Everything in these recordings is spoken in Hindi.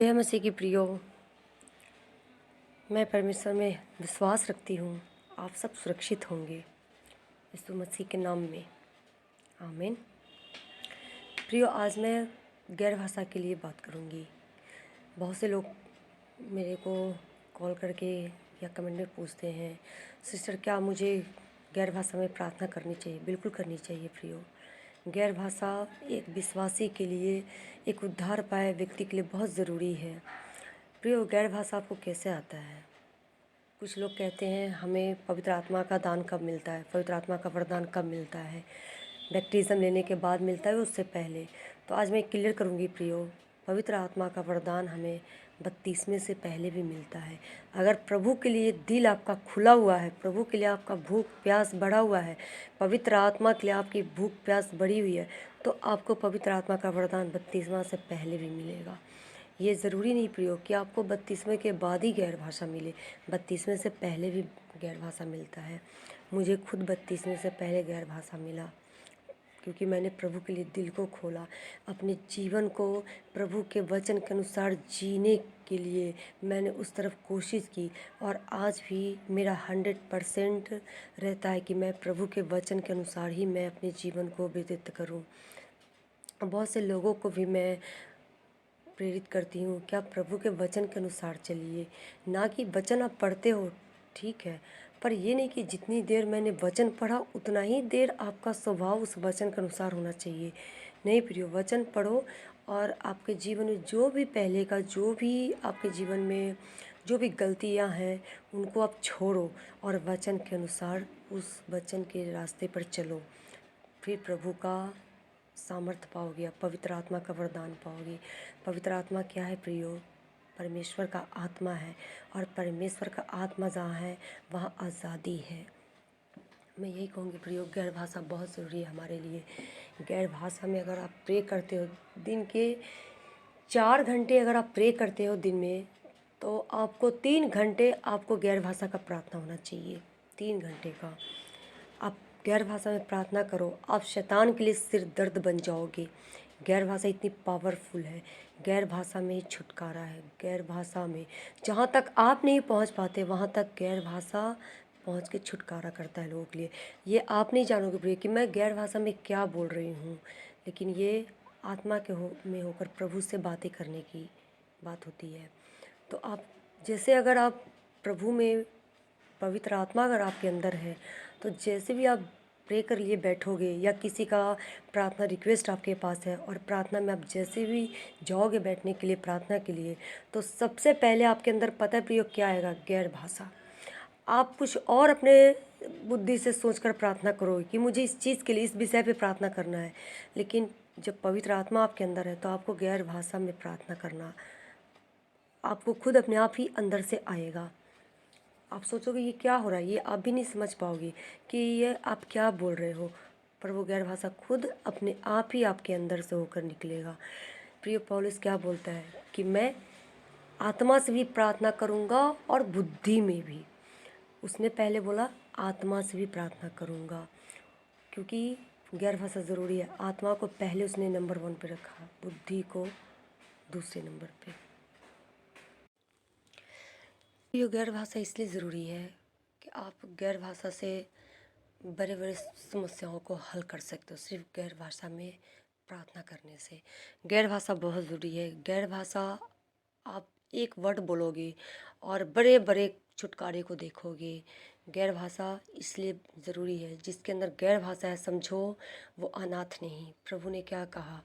जय मसीह की प्रियो। मैं परमेश्वर में विश्वास रखती हूँ आप सब सुरक्षित होंगे यीशु मसीह के नाम में, आमीन। प्रियो, आज मैं गैर भाषा के लिए बात करूँगी। बहुत से लोग मेरे को कॉल करके या कमेंट में पूछते हैं, सिस्टर क्या मुझे गैर भाषा में प्रार्थना करनी चाहिए? बिल्कुल करनी चाहिए प्रियो। गैर भाषा एक विश्वासी के लिए, एक उद्धार पाए व्यक्ति के लिए बहुत ज़रूरी है। प्रियो, गैर भाषा आपको कैसे आता है? कुछ लोग कहते हैं हमें पवित्र आत्मा का दान कब मिलता है, पवित्र आत्मा का वरदान कब मिलता है? बैप्टिज़्म लेने के बाद मिलता है, उससे पहले? तो आज मैं क्लियर करूंगी प्रियो, पवित्र आत्मा का वरदान हमें बपतिस्मे से पहले भी मिलता है। अगर प्रभु के लिए दिल आपका खुला हुआ है, प्रभु के लिए आपका भूख प्यास बढ़ा हुआ है, पवित्र आत्मा के लिए आपकी भूख प्यास बढ़ी हुई है, तो आपको पवित्र आत्मा का वरदान बपतिस्मा से पहले भी मिलेगा। ये ज़रूरी नहीं प्रियो कि आपको बपतिस्मे के बाद ही गैर भाषा मिले, बपतिस्मे से पहले भी गैर भाषा मिलता है। मुझे खुद बपतिस्मे से पहले गैर भाषा मिला, क्योंकि मैंने प्रभु के लिए दिल को खोला, अपने जीवन को प्रभु के वचन के अनुसार जीने के लिए मैंने उस तरफ कोशिश की, और आज भी मेरा 100% रहता है कि मैं प्रभु के वचन के अनुसार ही मैं अपने जीवन को व्यतीत करूं। बहुत से लोगों को भी मैं प्रेरित करती हूँ कि आप प्रभु के वचन के अनुसार चलिए, ना कि वचन आप पढ़ते हो, ठीक है, पर ये नहीं कि जितनी देर मैंने वचन पढ़ा उतना ही देर आपका स्वभाव उस वचन के अनुसार होना चाहिए। नहीं प्रियो, वचन पढ़ो और आपके जीवन में जो भी पहले का, जो भी आपके जीवन में जो भी गलतियाँ हैं उनको आप छोड़ो और वचन के अनुसार उस वचन के रास्ते पर चलो। फिर प्रभु का सामर्थ्य पाओगे, आप पवित्र आत्मा का वरदान पाओगे। पवित्र आत्मा क्या है प्रियो? परमेश्वर का आत्मा है, और परमेश्वर का आत्मा जहाँ है वहाँ आज़ादी है। मैं यही कहूँगी प्रियो, गैर भाषा बहुत ज़रूरी है हमारे लिए। गैर भाषा में अगर आप प्रे करते हो, दिन के 4 घंटे अगर आप प्रे करते हो दिन में, तो आपको 3 घंटे आपको गैर भाषा का प्रार्थना होना चाहिए। 3 घंटे का आप गैर भाषा में प्रार्थना करो, आप शैतान के लिए सिर दर्द बन जाओगे। गैर भाषा इतनी पावरफुल है, गैर भाषा में ही छुटकारा है। गैर भाषा में जहाँ तक आप नहीं पहुँच पाते, वहाँ तक गैर भाषा पहुँच के छुटकारा करता है लोगों के लिए। ये आप नहीं जानोगे प्रिय कि मैं गैर भाषा में क्या बोल रही हूँ, लेकिन ये आत्मा के में होकर प्रभु से बातें करने की बात होती है। तो आप जैसे, अगर आप प्रभु में पवित्र आत्मा अगर आपके अंदर है, तो जैसे भी आप प्रे कर लिए बैठोगे, या किसी का प्रार्थना रिक्वेस्ट आपके पास है और प्रार्थना में आप जैसे भी जाओगे बैठने के लिए प्रार्थना के लिए, तो सबसे पहले आपके अंदर पता है प्रियो क्या आएगा? गैर भाषा। आप कुछ और अपने बुद्धि से सोचकर प्रार्थना करोगे कि मुझे इस चीज़ के लिए, इस विषय पे प्रार्थना करना है, लेकिन जब पवित्र आत्मा आपके अंदर है तो आपको गैर भाषा में प्रार्थना करना आपको खुद अपने आप ही अंदर से आएगा। आप सोचोगे ये क्या हो रहा है, ये आप भी नहीं समझ पाओगे कि ये आप क्या बोल रहे हो, पर वो गैर भाषा खुद अपने आप ही आपके अंदर से होकर निकलेगा। प्रिय पौलुस क्या बोलता है कि मैं आत्मा से भी प्रार्थना करूँगा और बुद्धि में भी। उसने पहले बोला आत्मा से भी प्रार्थना करूँगा, क्योंकि गैर भाषा ज़रूरी है। आत्मा को पहले उसने नंबर 1 पे रखा, बुद्धि को दूसरे नंबर पे। ये गैर भाषा इसलिए ज़रूरी है कि आप गैर भाषा से बड़े बड़े समस्याओं को हल कर सकते हो, सिर्फ गैर भाषा में प्रार्थना करने से। गैर भाषा बहुत ज़रूरी है। गैर भाषा आप एक वर्ड बोलोगे और बड़े बड़े छुटकारे को देखोगे। गैर भाषा इसलिए ज़रूरी है, जिसके अंदर गैर भाषा है समझो वो अनाथ नहीं। प्रभु ने क्या कहा?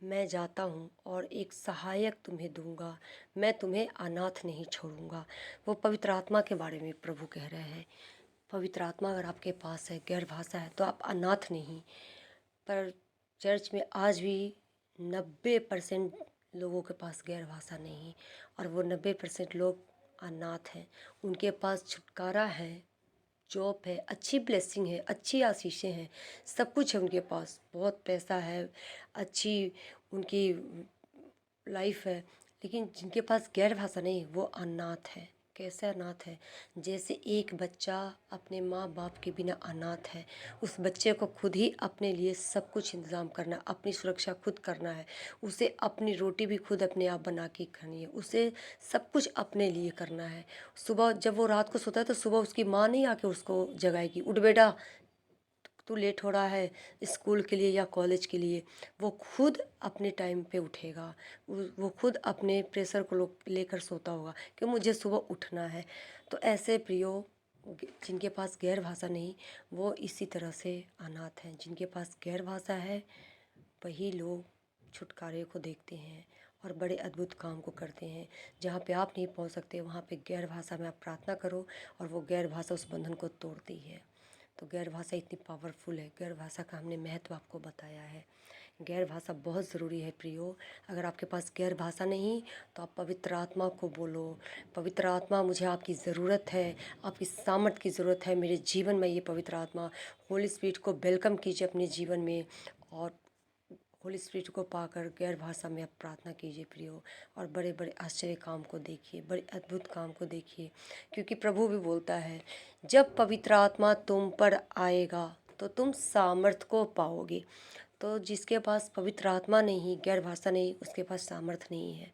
मैं जाता हूँ और एक सहायक तुम्हें दूंगा, मैं तुम्हें अनाथ नहीं छोड़ूंगा। वो पवित्र आत्मा के बारे में प्रभु कह रहे हैं। पवित्र आत्मा अगर आपके पास है, गैर भाषा है, तो आप अनाथ नहीं। पर चर्च में आज भी 90% लोगों के पास गैर भाषा नहीं, और वो 90% लोग अनाथ हैं। उनके पास छुटकारा है, जॉब है, अच्छी ब्लेसिंग है, अच्छी आशीषें हैं, सब कुछ है उनके पास, बहुत पैसा है, अच्छी उनकी लाइफ है, लेकिन जिनके पास गैर भाषा नहीं वो अनाथ है। कैसे अनाथ है? जैसे एक बच्चा अपने माँ बाप के बिना अनाथ है। उस बच्चे को खुद ही अपने लिए सब कुछ इंतज़ाम करना है, अपनी सुरक्षा खुद करना है। उसे अपनी रोटी भी खुद अपने आप बना के खानी है, उसे सब कुछ अपने लिए करना है। सुबह जब वो रात को सोता है तो सुबह उसकी माँ नहीं आके उसको जगाएगी, उठ बेटा तू लेट हो रहा है स्कूल के लिए या कॉलेज के लिए। वो खुद अपने टाइम पे उठेगा, वो खुद अपने प्रेशर को लेकर सोता होगा कि मुझे सुबह उठना है। तो ऐसे प्रियो, जिनके पास गैर भाषा नहीं, वो इसी तरह से अनाथ हैं। जिनके पास गैर भाषा है वही लोग छुटकारे को देखते हैं और बड़े अद्भुत काम को करते हैं। जहाँ पे आप नहीं पहुँच सकते वहाँ पे गैर भाषा में आप प्रार्थना करो और वो गैर भाषा उस बंधन को तोड़ती है। तो गैर भाषा इतनी पावरफुल है। गैर भाषा का हमने महत्व आपको बताया है। गैर भाषा बहुत ज़रूरी है प्रियो। अगर आपके पास गैर भाषा नहीं तो आप पवित्र आत्मा को बोलो, पवित्र आत्मा मुझे आपकी ज़रूरत है, आपकी सामर्थ की ज़रूरत है मेरे जीवन में। ये पवित्र आत्मा होली स्पिरिट को वेलकम कीजिए अपने जीवन में और होली स्पिरिट को पाकर गैर भाषा में आप प्रार्थना कीजिए प्रियो। और बड़े बड़े आश्चर्य काम को देखिए, बड़े अद्भुत काम को देखिए। क्योंकि प्रभु भी बोलता है जब पवित्र आत्मा तुम पर आएगा तो तुम सामर्थ को पाओगे। तो जिसके पास पवित्र आत्मा नहीं, गैर भाषा नहीं, उसके पास सामर्थ नहीं है।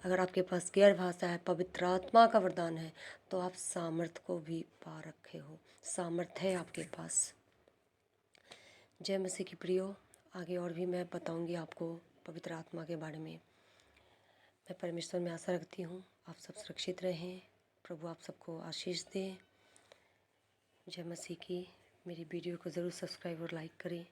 अगर आपके पास गैर भाषा है, पवित्र आत्मा का वरदान है, तो आप सामर्थ को भी पा रखे हो, सामर्थ है आपके पास। जय मसीह की प्रियो। आगे और भी मैं बताऊंगी आपको पवित्र आत्मा के बारे में। मैं परमेश्वर में आशा रखती हूँ आप सब सुरक्षित रहें, प्रभु आप सबको आशीष दे। जय मसीह की। मेरी वीडियो को ज़रूर सब्सक्राइब और लाइक करें।